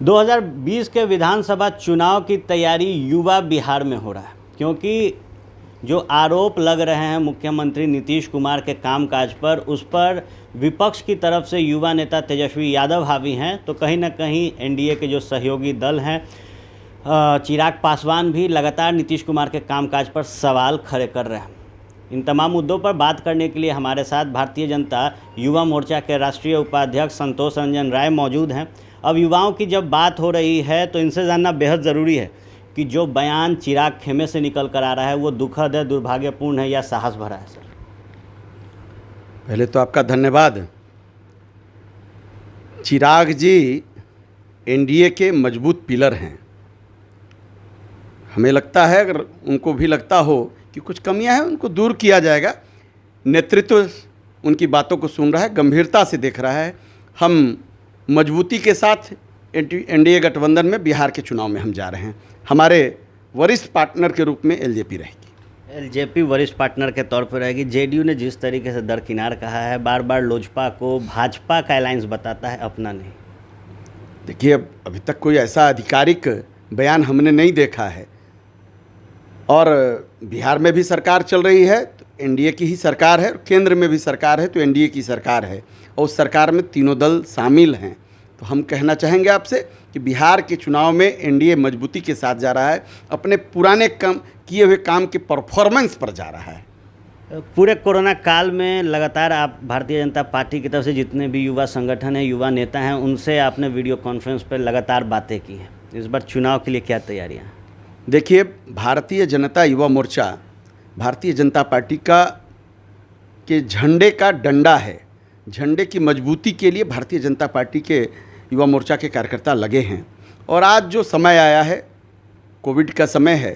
2020 के विधानसभा चुनाव की तैयारी युवा बिहार में हो रहा है, क्योंकि जो आरोप लग रहे हैं मुख्यमंत्री नीतीश कुमार के कामकाज पर, उस पर विपक्ष की तरफ से युवा नेता तेजस्वी यादव हावी हैं। तो कहीं ना कहीं एनडीए के जो सहयोगी दल हैं, चिराग पासवान भी लगातार नीतीश कुमार के कामकाज पर सवाल खड़े कर रहे हैं। इन तमाम मुद्दों पर बात करने के लिए हमारे साथ भारतीय जनता युवा मोर्चा के राष्ट्रीय उपाध्यक्ष संतोष रंजन राय मौजूद हैं। अब युवाओं की जब बात हो रही है तो इनसे जानना बेहद ज़रूरी है कि जो बयान चिराग खेमे से निकल कर आ रहा है वो दुखद है, दुर्भाग्यपूर्ण है या साहस भरा है। सर, पहले तो आपका धन्यवाद। चिराग जी एनडीए के मजबूत पिलर हैं। हमें लगता है, अगर उनको भी लगता हो कि कुछ कमियां हैं, उनको दूर किया जाएगा। नेतृत्व उनकी बातों को सुन रहा है, गंभीरता से देख रहा है। हम मजबूती के साथ एनडीए गठबंधन में बिहार के चुनाव में हम जा रहे हैं। हमारे वरिष्ठ पार्टनर के रूप में एलजेपी रहेगी। एलजेपी वरिष्ठ पार्टनर के तौर पर रहेगी। जेडीयू ने जिस तरीके से दरकिनार कहा है, बार बार लोजपा को भाजपा का अलायंस बताता है, अपना नहीं। देखिए, अभी तक कोई ऐसा आधिकारिक बयान हमने नहीं देखा है। और बिहार में भी सरकार चल रही है तो एनडीए की ही सरकार है, केंद्र में भी सरकार है तो एनडीए की सरकार है, और उस सरकार में तीनों दल शामिल हैं। तो हम कहना चाहेंगे आपसे कि बिहार के चुनाव में एनडीए मजबूती के साथ जा रहा है, अपने पुराने किए हुए काम के परफॉर्मेंस पर जा रहा है। पूरे कोरोना काल में लगातार आप भारतीय जनता पार्टी की तरफ से जितने भी युवा संगठन हैं, युवा नेता हैं, उनसे आपने वीडियो कॉन्फ्रेंस पर लगातार बातें की हैं। इस बार चुनाव के लिए क्या तैयारियां हैं? देखिए, भारतीय जनता युवा मोर्चा भारतीय जनता पार्टी के झंडे का डंडा है। झंडे की मजबूती के लिए भारतीय जनता पार्टी के युवा मोर्चा के कार्यकर्ता लगे हैं। और आज जो समय आया है, कोविड का समय है,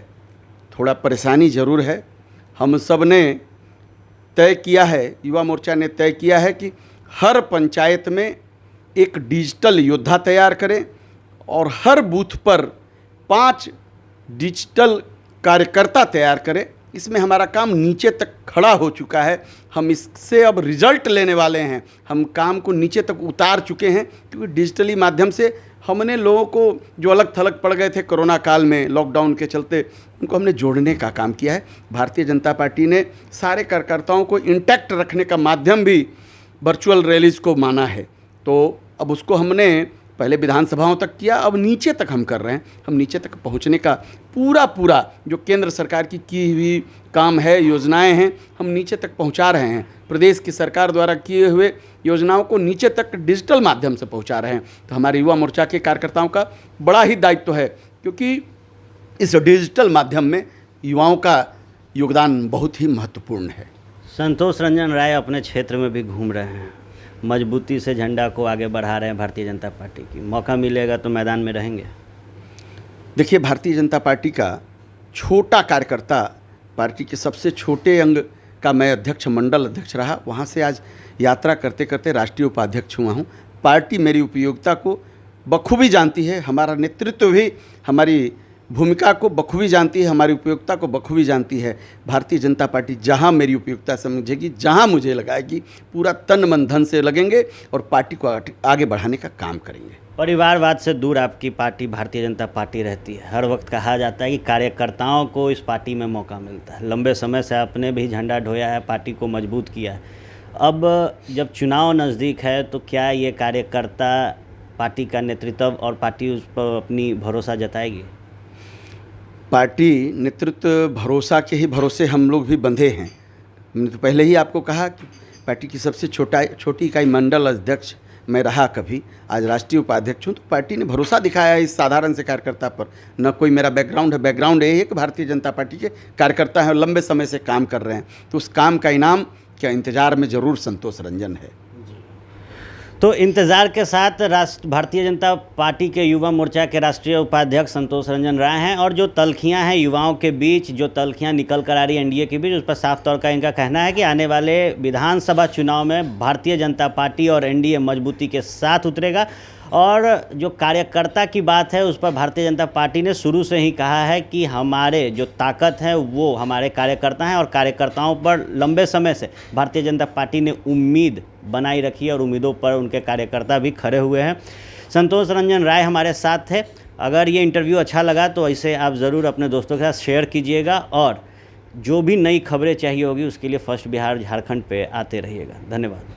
थोड़ा परेशानी ज़रूर है। हम सब ने तय किया है, युवा मोर्चा ने तय किया है कि हर पंचायत में एक डिजिटल योद्धा तैयार करें और हर बूथ पर 5 डिजिटल कार्यकर्ता तैयार करें। इसमें हमारा काम नीचे तक खड़ा हो चुका है। हम इससे अब रिजल्ट लेने वाले हैं। हम काम को नीचे तक उतार चुके हैं, क्योंकि डिजिटली माध्यम से हमने लोगों को जो अलग थलग पड़ गए थे कोरोना काल में, लॉकडाउन के चलते, उनको हमने जोड़ने का काम किया है। भारतीय जनता पार्टी ने सारे कार्यकर्ताओं को इंटैक्ट रखने का माध्यम भी वर्चुअल रैलीज़ को माना है। तो अब उसको हमने पहले विधानसभाओं तक किया, अब नीचे तक हम कर रहे हैं। हम नीचे तक पहुंचने का पूरा जो केंद्र सरकार की हुई काम है, योजनाएं हैं, हम नीचे तक पहुंचा रहे हैं। प्रदेश की सरकार द्वारा किए हुए योजनाओं को नीचे तक डिजिटल माध्यम से पहुंचा रहे हैं। तो हमारे युवा मोर्चा के कार्यकर्ताओं का बड़ा ही दायित्व है, क्योंकि इस डिजिटल माध्यम में युवाओं का योगदान बहुत ही महत्वपूर्ण है। संतोष रंजन राय अपने क्षेत्र में भी घूम रहे हैं, मजबूती से झंडा को आगे बढ़ा रहे हैं भारतीय जनता पार्टी की। मौका मिलेगा तो मैदान में रहेंगे। देखिए, भारतीय जनता पार्टी का छोटा कार्यकर्ता, पार्टी के सबसे छोटे अंग का मैं अध्यक्ष, मंडल अध्यक्ष रहा। वहाँ से आज यात्रा करते करते राष्ट्रीय उपाध्यक्ष हुआ हूँ। पार्टी मेरी उपयोगिता को बखूबी जानती है, हमारा नेतृत्व भी हमारी भूमिका को बखूबी जानती है, हमारी उपयोगिता को बखूबी जानती है। भारतीय जनता पार्टी जहां मेरी उपयोगिता समझेगी, जहां मुझे लगाएगी, पूरा तन मन धन से लगेंगे और पार्टी को आगे बढ़ाने का काम करेंगे। परिवारवाद से दूर आपकी पार्टी भारतीय जनता पार्टी रहती है। हर वक्त कहा जाता है कि कार्यकर्ताओं को इस पार्टी में मौका मिलता है। लंबे समय से आपने भी झंडा ढोया है, पार्टी को मजबूत किया है। अब जब चुनाव नज़दीक है तो क्या ये कार्यकर्ता पार्टी का नेतृत्व और पार्टी उस पर अपनी भरोसा जताएगी? पार्टी नेतृत्व भरोसा के ही भरोसे हम लोग भी बंधे हैं। मैंने तो पहले ही आपको कहा कि पार्टी की सबसे छोटी इकाई मंडल अध्यक्ष मैं रहा कभी, आज राष्ट्रीय उपाध्यक्ष हूँ। तो पार्टी ने भरोसा दिखाया है इस साधारण से कार्यकर्ता पर। न कोई मेरा बैकग्राउंड है, बैकग्राउंड यही है कि भारतीय जनता पार्टी के कार्यकर्ता हैं और लंबे समय से काम कर रहे हैं। तो उस काम का इनाम क्या इंतज़ार में ज़रूर संतोष रंजन है। तो इंतज़ार के साथ भारतीय जनता पार्टी के युवा मोर्चा के राष्ट्रीय उपाध्यक्ष संतोष रंजन राय हैं। और जो तल्खियां हैं युवाओं के बीच, जो तल्खियां निकल कर आ रही है एनडीए के बीच, उस पर साफ तौर का इनका कहना है कि आने वाले विधानसभा चुनाव में भारतीय जनता पार्टी और एनडीए मजबूती के साथ उतरेगा। और जो कार्यकर्ता की बात है, उस पर भारतीय जनता पार्टी ने शुरू से ही कहा है कि हमारे जो ताकत है वो हमारे कार्यकर्ता हैं, और कार्यकर्ताओं पर लंबे समय से भारतीय जनता पार्टी ने उम्मीद बनाई रखी है और उम्मीदों पर उनके कार्यकर्ता भी खड़े हुए हैं। संतोष रंजन राय हमारे साथ थे। अगर ये इंटरव्यू अच्छा लगा तो इसे आप ज़रूर अपने दोस्तों के साथ शेयर कीजिएगा और जो भी नई खबरें चाहिए होगी उसके लिए फर्स्ट बिहार झारखंड पे आते रहिएगा। धन्यवाद।